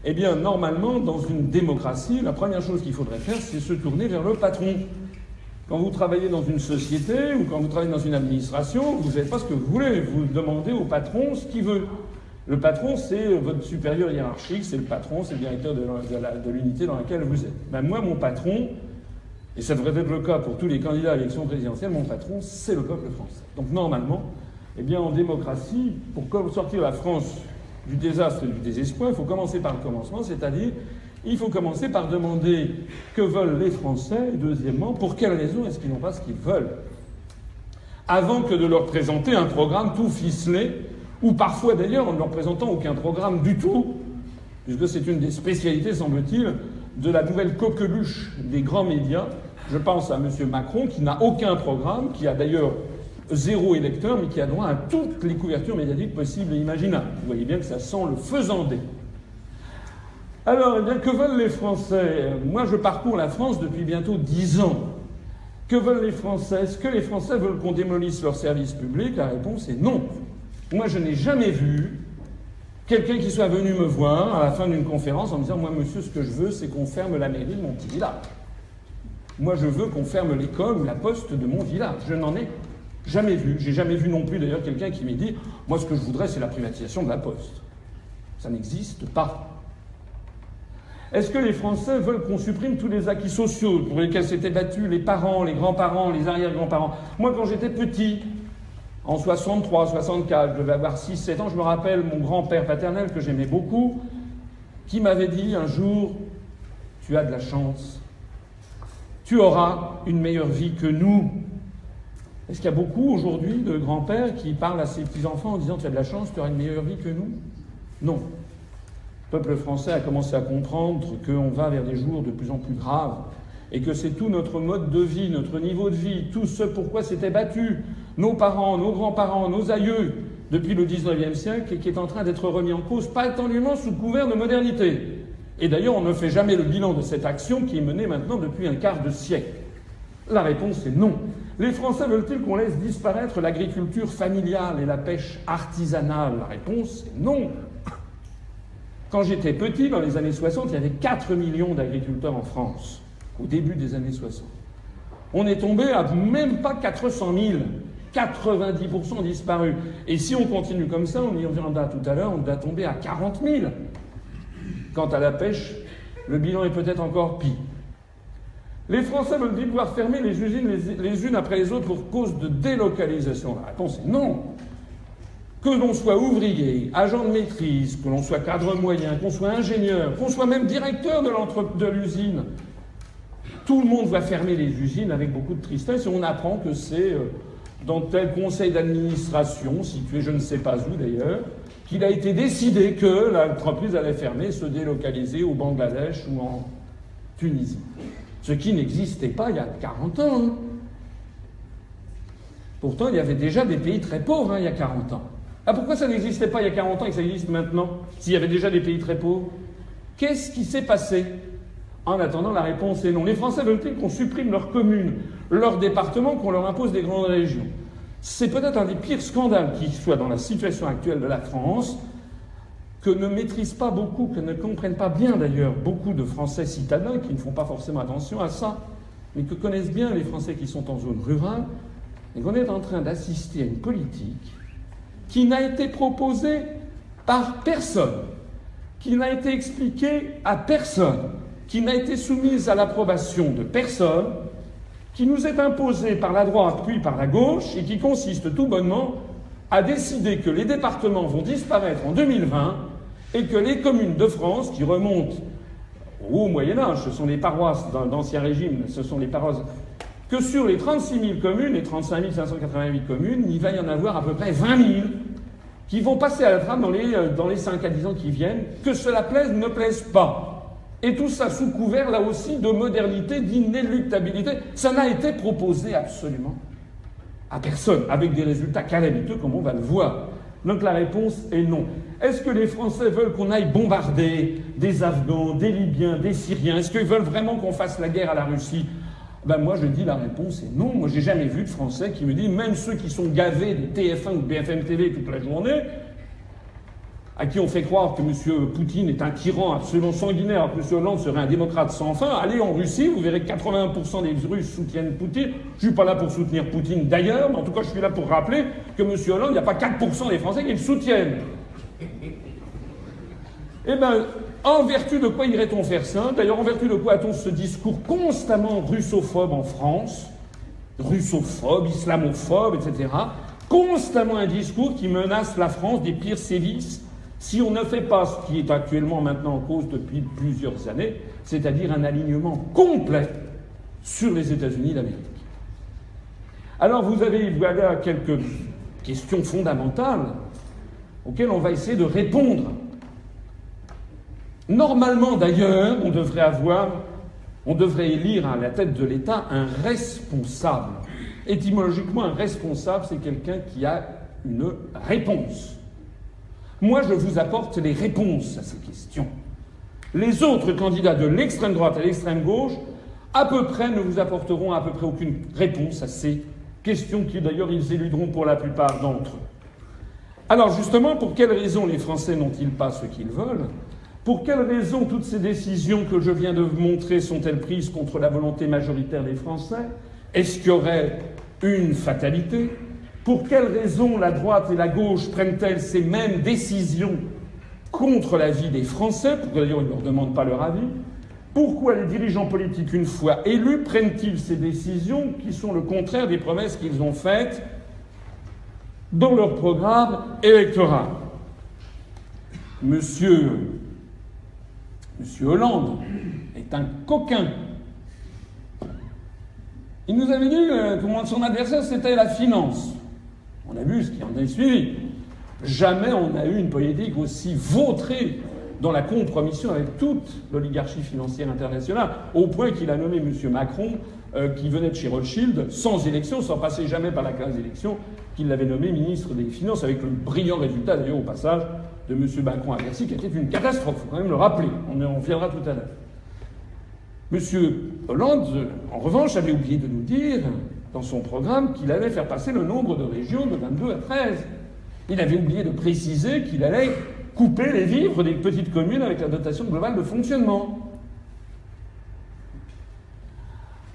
Eh bien, normalement, dans une démocratie, la première chose qu'il faudrait faire, c'est se tourner vers le patron. Quand vous travaillez dans une société ou quand vous travaillez dans une administration, vous ne faites pas ce que vous voulez. Vous demandez au patron ce qu'il veut. Le patron, c'est votre supérieur hiérarchique, c'est le patron, c'est le directeur de l'unité dans laquelle vous êtes. Ben moi, mon patron, et ça devrait être le cas pour tous les candidats à l'élection présidentielle, mon patron, c'est le peuple français. Donc normalement, eh bien, en démocratie, pour sortir la France du désastre et du désespoir, il faut commencer par le commencement, c'est-à-dire il faut commencer par demander que veulent les Français, et deuxièmement, pour quelles raisons est-ce qu'ils n'ont pas ce qu'ils veulent, avant que de leur présenter un programme tout ficelé, ou parfois d'ailleurs en ne leur présentant aucun programme du tout, puisque c'est une des spécialités, semble-t-il, de la nouvelle coqueluche des grands médias. Je pense à M. Macron, qui n'a aucun programme, qui a d'ailleurs 0 électeur, mais qui a droit à toutes les couvertures médiatiques possibles et imaginables. Vous voyez bien que ça sent le faisandé. Alors, eh bien, que veulent les Français? Moi, je parcours la France depuis bientôt 10 ans. Que veulent les Français? Est-ce que les Français veulent qu'on démolisse leurs services publics? La réponse est non. Moi, je n'ai jamais vu quelqu'un qui soit venu me voir à la fin d'une conférence en me disant « Moi, monsieur, ce que je veux, c'est qu'on ferme la mairie de mon petit village. Moi, je veux qu'on ferme l'école ou la poste de mon village. » Je n'en ai jamais vu. J'ai jamais vu non plus, d'ailleurs, quelqu'un qui m'ait dit « Moi, ce que je voudrais, c'est la privatisation de la poste. » Ça n'existe pas. Est-ce que les Français veulent qu'on supprime tous les acquis sociaux pour lesquels s'étaient battus les parents, les grands-parents, les arrière-grands-parents? Moi, quand j'étais petit, en 63, 64, je devais avoir 6, 7 ans, je me rappelle mon grand-père paternel, que j'aimais beaucoup, qui m'avait dit un jour « Tu as de la chance. Tu auras une meilleure vie que nous. » Est-ce qu'il y a beaucoup aujourd'hui de grands-pères qui parlent à ses petits-enfants en disant « Tu as de la chance, tu auras une meilleure vie que nous ?» Non. Le peuple français a commencé à comprendre qu'on va vers des jours de plus en plus graves et que c'est tout notre mode de vie, notre niveau de vie, tout ce pourquoi s'étaient battus nos parents, nos grands-parents, nos aïeux depuis le XIXe siècle et qui est en train d'être remis en cause, pas étendument sous couvert de modernité. Et d'ailleurs, on ne fait jamais le bilan de cette action qui est menée maintenant depuis un quart de siècle. La réponse est non. Les Français veulent-ils qu'on laisse disparaître l'agriculture familiale et la pêche artisanale? La réponse est non. Quand j'étais petit, dans les années 60, il y avait 4 millions d'agriculteurs en France, au début des années 60. On est tombé à même pas 400 000. 90% disparus. Et si on continue comme ça, on y reviendra tout à l'heure, on va tomber à 40 000. Quant à la pêche, le bilan est peut-être encore pire. Les Français veulent-ils pouvoir fermer les usines les unes après les autres pour cause de délocalisation? La réponse est non. Que l'on soit ouvrier, agent de maîtrise, que l'on soit cadre moyen, qu'on soit ingénieur, qu'on soit même directeur de l'usine, tout le monde va fermer les usines avec beaucoup de tristesse et on apprend que c'est dans tel conseil d'administration, situé je ne sais pas où d'ailleurs, qu'il a été décidé que l'entreprise allait fermer, se délocaliser au Bangladesh ou en Tunisie. Ce qui n'existait pas il y a 40 ans. Hein. Pourtant, il y avait déjà des pays très pauvres il y a 40 ans. Ah, pourquoi ça n'existait pas il y a 40 ans et que ça existe maintenant, s'il y avait déjà des pays très pauvres? Qu'est-ce qui s'est passé? En attendant, la réponse est non. Les Français veulent-ils qu'on supprime leurs communes, leurs départements, qu'on leur impose des grandes régions? C'est peut-être un des pires scandales qui soit dans la situation actuelle de la France, que ne maîtrisent pas beaucoup, que ne comprennent pas bien d'ailleurs beaucoup de Français citadins qui ne font pas forcément attention à ça, mais que connaissent bien les Français qui sont en zone rurale, et qu'on est en train d'assister à une politique qui n'a été proposée par personne, qui n'a été expliquée à personne, qui n'a été soumise à l'approbation de personne, qui nous est imposée par la droite puis par la gauche et qui consiste tout bonnement à décider que les départements vont disparaître en 2020 et que les communes de France, qui remontent au Moyen-Âge, ce sont les paroisses d'Ancien Régime, ce sont les paroisses, que sur les 36 000 communes, les 35 588 communes, il va y en avoir à peu près 20 000 qui vont passer à la trappe dans les 5 à 10 ans qui viennent, que cela plaise ou ne plaise pas. Et tout ça sous couvert, là aussi, de modernité, d'inéluctabilité. Ça n'a été proposé absolument à personne, avec des résultats calamiteux, comme on va le voir. Donc la réponse est non. Est-ce que les Français veulent qu'on aille bombarder des Afghans, des Libyens, des Syriens? Est-ce qu'ils veulent vraiment qu'on fasse la guerre à la Russie? Ben moi je dis la réponse est non. Moi j'ai jamais vu de Français qui me disent, même ceux qui sont gavés de TF1 ou BFM TV toute la journée, à qui on fait croire que M. Poutine est un tyran absolument sanguinaire, alors que M. Hollande serait un démocrate sans fin, allez en Russie, vous verrez que 81% des Russes soutiennent Poutine. Je suis pas là pour soutenir Poutine d'ailleurs, mais en tout cas je suis là pour rappeler que M. Hollande, il n'y a pas 4% des Français qui le soutiennent. Eh bien, en vertu de quoi irait-on faire ça? D'ailleurs, en vertu de quoi a-t-on ce discours constamment russophobe en France? Russophobe, islamophobe, etc. Constamment un discours qui menace la France des pires sévices si on ne fait pas ce qui est actuellement maintenant en cause depuis plusieurs années, c'est-à-dire un alignement complet sur les États-Unis d'Amérique. Alors voilà quelques questions fondamentales auxquelles on va essayer de répondre. Normalement, d'ailleurs, on devrait élire à la tête de l'État un responsable. Étymologiquement, un responsable, c'est quelqu'un qui a une réponse. Moi, je vous apporte les réponses à ces questions. Les autres candidats de l'extrême droite à l'extrême gauche, à peu près, ne vous apporteront à peu près aucune réponse à ces questions qui, d'ailleurs, ils éluderont pour la plupart d'entre eux. Alors, justement, pour quelles raisons les Français n'ont-ils pas ce qu'ils veulent ? Pour quelles raisons toutes ces décisions que je viens de vous montrer sont-elles prises contre la volonté majoritaire des Français? Est-ce qu'il y aurait une fatalité? Pour quelles raisons la droite et la gauche prennent-elles ces mêmes décisions contre l'avis des Français? Pourquoi d'ailleurs ils ne leur demandent pas leur avis? Pourquoi les dirigeants politiques, une fois élus, prennent-ils ces décisions qui sont le contraire des promesses qu'ils ont faites dans leur programme électoral? Monsieur Hollande est un coquin. Il nous avait dit que son adversaire, c'était la finance. On a vu ce qui en est suivi. Jamais on n'a eu une politique aussi vautrée dans la compromission avec toute l'oligarchie financière internationale, au point qu'il a nommé M. Macron, qui venait de chez Rothschild, sans élection, sans passer jamais par la case d'élection, qu'il l'avait nommé ministre des Finances, avec le brillant résultat, d'ailleurs, au passage, de M. Macron à Bercy, qui était une catastrophe, il faut quand même le rappeler. On viendra tout à l'heure. M. Hollande, en revanche, avait oublié de nous dire, dans son programme, qu'il allait faire passer le nombre de régions de 22 à 13. Il avait oublié de préciser qu'il allait couper les vivres des petites communes avec la dotation globale de fonctionnement.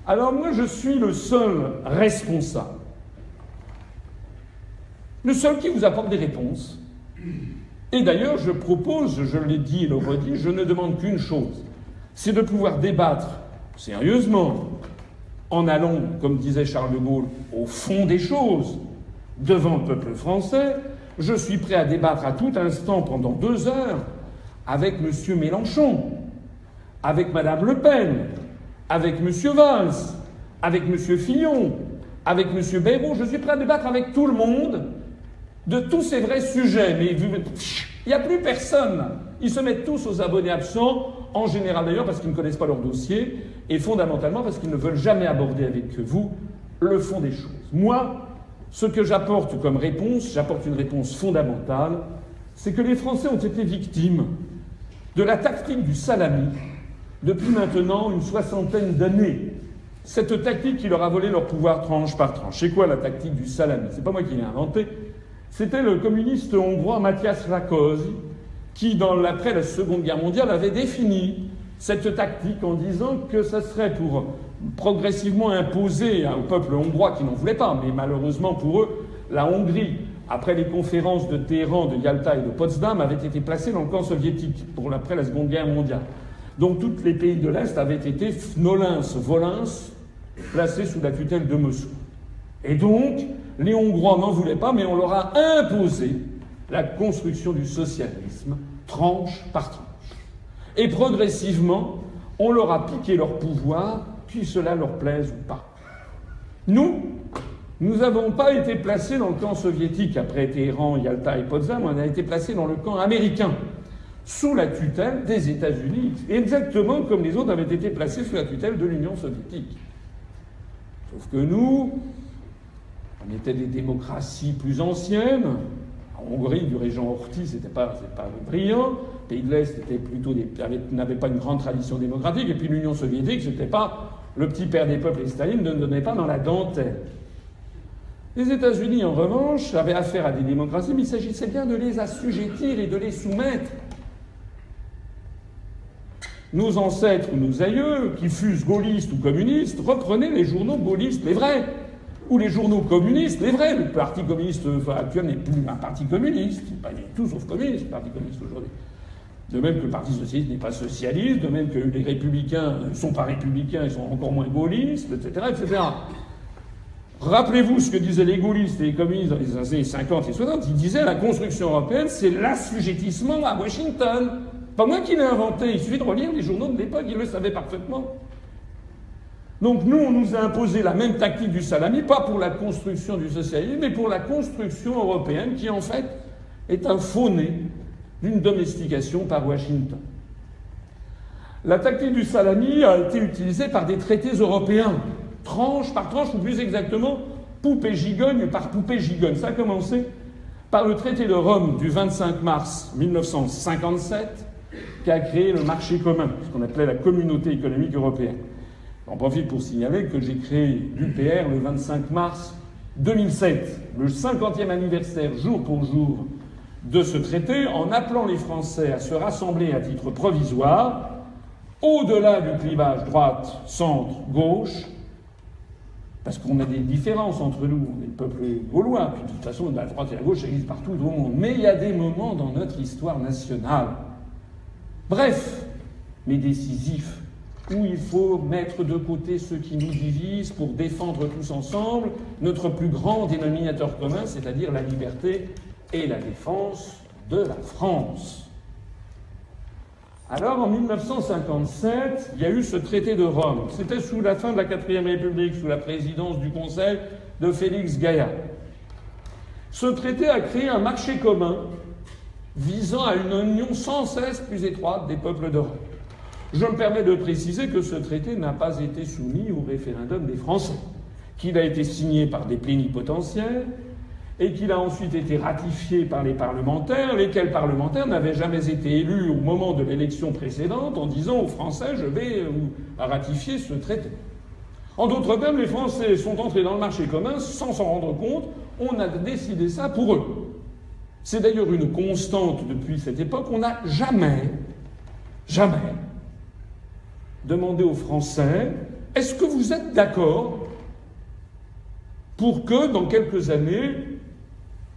Alors moi, je suis le seul responsable. Le seul qui vous apporte des réponses. Et d'ailleurs, je propose, je l'ai dit et le redis, je ne demande qu'une chose, c'est de pouvoir débattre sérieusement, en allant, comme disait Charles de Gaulle, au fond des choses, devant le peuple français. Je suis prêt à débattre à tout instant pendant 2 heures avec M. Mélenchon, avec Mme Le Pen, avec M. Valls, avec M. Fillon, avec M. Bayrou. Je suis prêt à débattre avec tout le monde de tous ces vrais sujets. Mais il n'y a plus personne. Ils se mettent tous aux abonnés absents, en général d'ailleurs parce qu'ils ne connaissent pas leur dossier, et fondamentalement parce qu'ils ne veulent jamais aborder avec vous le fond des choses. Moi, ce que j'apporte comme réponse, j'apporte une réponse fondamentale, c'est que les Français ont été victimes de la tactique du salami depuis maintenant une 60aine d'années. Cette tactique qui leur a volé leur pouvoir tranche par tranche. C'est quoi la tactique du salami? C'est pas moi qui l'ai inventé. C'était le communiste hongrois Matyas Rákosi qui, après la Seconde Guerre mondiale, avait défini cette tactique en disant que ça serait pour progressivement imposer au peuple hongrois qui n'en voulait pas, mais malheureusement pour eux, la Hongrie, après les conférences de Téhéran, de Yalta et de Potsdam, avait été placée dans le camp soviétique après la Seconde Guerre mondiale. Donc tous les pays de l'Est avaient été Nolens-Volens placés sous la tutelle de Moscou. Et donc, les Hongrois n'en voulaient pas, mais on leur a imposé la construction du socialisme, tranche par tranche. Et progressivement, on leur a piqué leur pouvoir, puis cela leur plaise ou pas. Nous n'avons pas été placés dans le camp soviétique après Téhéran, Yalta et Potsdam, on a été placés dans le camp américain, sous la tutelle des États-Unis, exactement comme les autres avaient été placés sous la tutelle de l'Union soviétique. Sauf que nous, on était des démocraties plus anciennes. En Hongrie, du régent Horthy, c'était pas brillant. Les pays de l'Est n'avaient pas une grande tradition démocratique. Et puis l'Union soviétique, c'était pas le petit père des peuples et Staline ne donnait pas dans la dentelle. Les États-Unis, en revanche, avaient affaire à des démocraties, mais il s'agissait bien de les assujettir et de les soumettre. Nos ancêtres ou nos aïeux, qui fussent gaullistes ou communistes, reprenaient les journaux gaullistes, les vrais, ou les journaux communistes, les vrais. Le Parti communiste actuel n'est plus un parti communiste, pas du tout sauf communiste, le Parti communiste aujourd'hui. De même que le Parti socialiste n'est pas socialiste, de même que les républicains ne sont pas républicains, ils sont encore moins gaullistes, etc., etc. Rappelez-vous ce que disaient les gaullistes et les communistes dans les années 50 et 60. Ils disaient la construction européenne, c'est l'assujettissement à Washington. Pas moi qui l'ai inventé, il suffit de relire les journaux de l'époque, ils le savaient parfaitement. Donc nous, on nous a imposé la même tactique du salami, pas pour la construction du socialisme, mais pour la construction européenne, qui en fait est un faux-né d'une domestication par Washington. La tactique du salami a été utilisée par des traités européens, tranche par tranche, ou plus exactement, poupée gigogne par poupée gigogne. Ça a commencé par le traité de Rome du 25 mars 1957, qui a créé le marché commun, ce qu'on appelait la communauté économique européenne. J'en profite pour signaler que j'ai créé l'UPR le 25 mars 2007, le 50e anniversaire jour pour jour de ce traité, en appelant les Français à se rassembler à titre provisoire, au-delà du clivage droite, centre, gauche, parce qu'on a des différences entre nous, on est le peuple gaulois, puis de toute façon la droite et la gauche existent partout au monde, mais il y a des moments dans notre histoire nationale, bref, mais décisifs, où il faut mettre de côté ceux qui nous divisent pour défendre tous ensemble notre plus grand dénominateur commun, c'est-à-dire la liberté et la défense de la France. Alors, en 1957, il y a eu ce traité de Rome. C'était sous la fin de la 4e République, sous la présidence du Conseil de Félix Gaillard. Ce traité a créé un marché commun visant à une union sans cesse plus étroite des peuples d'Europe. Je me permets de préciser que ce traité n'a pas été soumis au référendum des Français, qu'il a été signé par des plénipotentiaires et qu'il a ensuite été ratifié par les parlementaires, lesquels parlementaires n'avaient jamais été élus au moment de l'élection précédente en disant aux Français « je vais ratifier ce traité ». En d'autres termes, les Français sont entrés dans le marché commun sans s'en rendre compte, on a décidé ça pour eux. C'est d'ailleurs une constante depuis cette époque, on n'a jamais demandé aux Français « est-ce que vous êtes d'accord pour que, dans quelques années,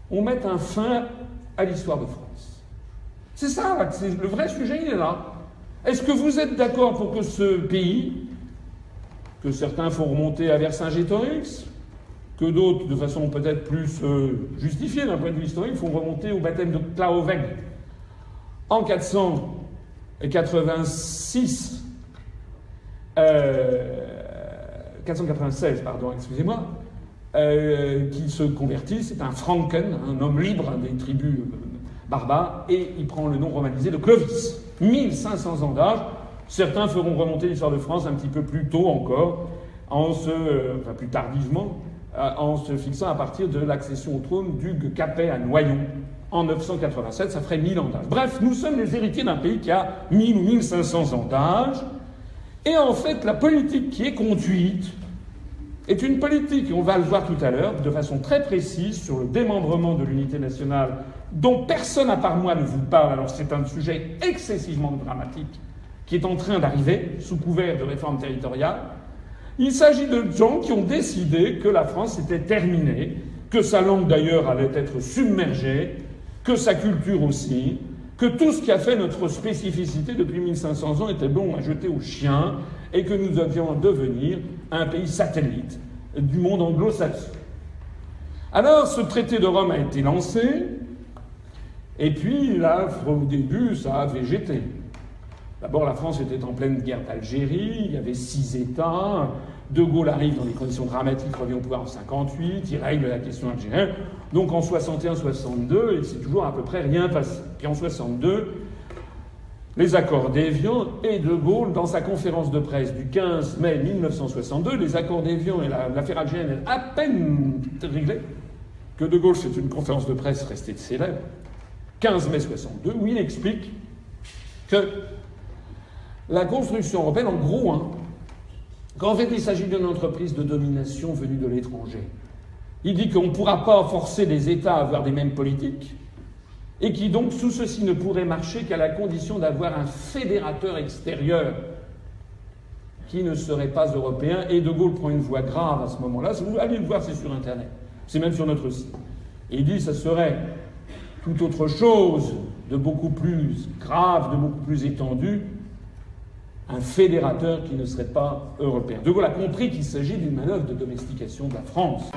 on mette un fin à l'histoire de France ?» C'est ça, là, le vrai sujet, il est là. Est-ce que vous êtes d'accord pour que ce pays, que certains font remonter à Vercingétorix, que d'autres, de façon peut-être plus justifiée d'un point de vue historique, font remonter au baptême de Claovègue en 486, 496, pardon, excusez-moi, qui se convertit, c'est un Franken, un homme libre des tribus barbares, et il prend le nom romanisé de Clovis. 1500 ans d'âge. Certains feront remonter l'histoire de France un petit peu plus tôt encore, plus tardivement, en se fixant à partir de l'accession au trône d'Hugues Capet à Noyon en 987, ça ferait 1000 ans d'âge. Bref, nous sommes les héritiers d'un pays qui a 1000 ou 1500 ans d'âge, et en fait, la politique qui est conduite est une politique, et on va le voir tout à l'heure, de façon très précise, sur le démembrement de l'unité nationale, dont personne à part moi ne vous parle, alors c'est un sujet excessivement dramatique, qui est en train d'arriver, sous couvert de réforme territoriale. Il s'agit de gens qui ont décidé que la France était terminée, que sa langue d'ailleurs allait être submergée, que sa culture aussi, que tout ce qui a fait notre spécificité depuis 1500 ans était bon à jeter aux chiens, et que nous devions devenir un pays satellite du monde anglo-saxon. Alors, ce traité de Rome a été lancé, et puis là, au début, ça a végété. D'abord, la France était en pleine guerre d'Algérie, il y avait 6 États, De Gaulle arrive dans des conditions dramatiques, revient au pouvoir en 58, il règle la question algérienne. Donc en 61-62, il s'est toujours à peu près rien passé. Puis en 62, les accords d'Évian et De Gaulle, dans sa conférence de presse du 15 mai 1962, les accords d'Évian et l'affaire algérienne est à peine réglée, que De Gaulle fait une conférence de presse restée célèbre, 15 mai 62, où il explique que la construction européenne, en gros, qu'en fait il s'agit d'une entreprise de domination venue de l'étranger. Il dit qu'on ne pourra pas forcer les États à avoir des mêmes politiques, et qui donc, sous ceci, ne pourrait marcher qu'à la condition d'avoir un fédérateur extérieur qui ne serait pas européen. Et De Gaulle prend une voix grave à ce moment-là. Vous allez le voir, c'est sur Internet. C'est même sur notre site. Et il dit que ça serait tout autre chose de beaucoup plus grave, de beaucoup plus étendu, un fédérateur qui ne serait pas européen. De Gaulle a compris qu'il s'agit d'une manœuvre de domestication de la France.